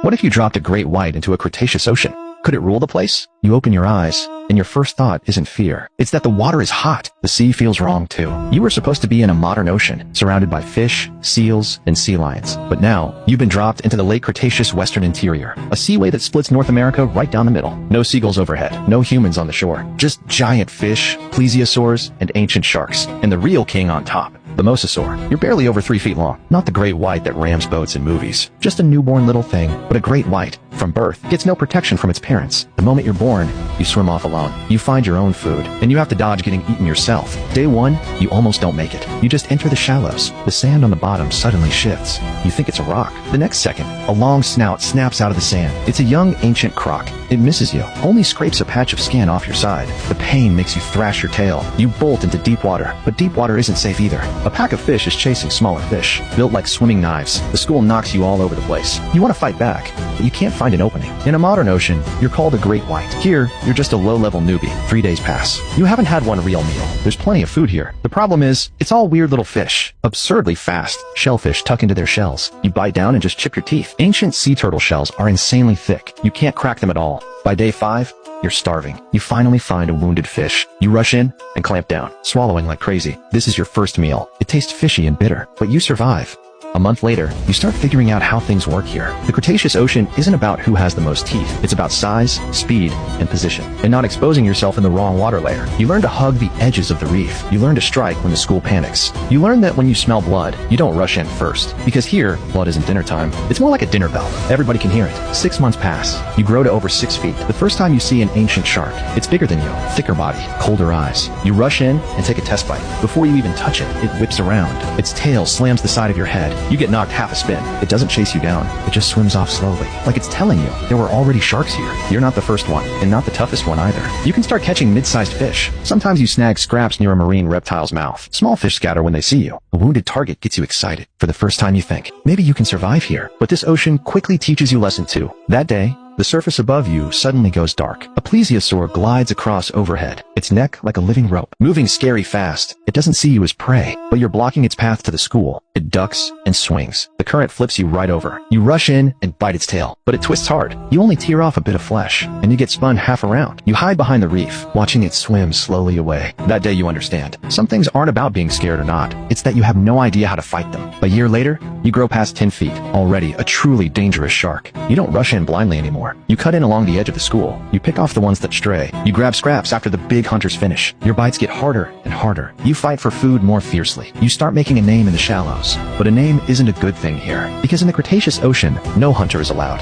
What if you dropped a great white into a Cretaceous ocean? Could it rule the place? You open your eyes, and your first thought isn't fear. It's that the water is hot. The sea feels wrong too. You were supposed to be in a modern ocean, surrounded by fish, seals, and sea lions. But now, you've been dropped into the late Cretaceous western interior, a seaway that splits North America right down the middle. No seagulls overhead, no humans on the shore, just giant fish, plesiosaurs, and ancient sharks, and the real king on top. The mosasaur. You're barely over 3 feet long. Not the great white that rams boats in movies. Just a newborn little thing. But a great white, from birth, gets no protection from its parents. The moment you're born, you swim off alone. You find your own food, and you have to dodge getting eaten yourself. Day 1, you almost don't make it. You just enter the shallows. The sand on the bottom suddenly shifts. You think it's a rock. The next second, a long snout snaps out of the sand. It's a young ancient croc. It misses you. Only scrapes a patch of skin off your side. The pain makes you thrash your tail. You bolt into deep water, but deep water isn't safe either. A pack of fish is chasing smaller fish, built like swimming knives. The school knocks you all over the place. You want to fight back, but you can't find an opening. In a modern ocean, you're called a great white. Here, you're just a low-level newbie. 3 days pass. You haven't had one real meal. There's plenty of food here. The problem is, it's all weird little fish. Absurdly fast. Shellfish tuck into their shells. You bite down and just chip your teeth. Ancient sea turtle shells are insanely thick. You can't crack them at all. By day 5, you're starving. You finally find a wounded fish. You rush in and clamp down, swallowing like crazy. This is your first meal. It tastes fishy and bitter, but you survive. A month later, you start figuring out how things work here. The Cretaceous ocean isn't about who has the most teeth. It's about size, speed, and position, and not exposing yourself in the wrong water layer. You learn to hug the edges of the reef. You learn to strike when the school panics. You learn that when you smell blood, you don't rush in first. Because here, blood isn't dinner time. It's more like a dinner bell. Everybody can hear it. 6 months pass. You grow to over 6 feet. The first time you see an ancient shark, it's bigger than you, thicker body, colder eyes. You rush in and take a test bite. Before you even touch it, it whips around. Its tail slams the side of your head. You get knocked half a spin. It doesn't chase you down. It just swims off slowly. Like it's telling you, there were already sharks here. You're not the first one, and not the toughest one either. You can start catching mid-sized fish. Sometimes you snag scraps near a marine reptile's mouth. Small fish scatter when they see you. A wounded target gets you excited. For the first time you think, maybe you can survive here. But this ocean quickly teaches you lesson 2. That day, the surface above you suddenly goes dark. A plesiosaur glides across overhead, its neck like a living rope, moving scary fast. It doesn't see you as prey, but you're blocking its path to the school. It ducks and swings. The current flips you right over. You rush in and bite its tail, but it twists hard. You only tear off a bit of flesh, and you get spun half around. You hide behind the reef, watching it swim slowly away. That day you understand. Some things aren't about being scared or not. It's that you have no idea how to fight them. A year later, you grow past 10 feet, already a truly dangerous shark. You don't rush in blindly anymore. You cut in along the edge of the school. You pick off the ones that stray. You grab scraps after the big hunters finish. Your bites get harder and harder. You fight for food more fiercely. You start making a name in the shallows. But a name isn't a good thing here, because in the Cretaceous ocean, no hunter is allowed.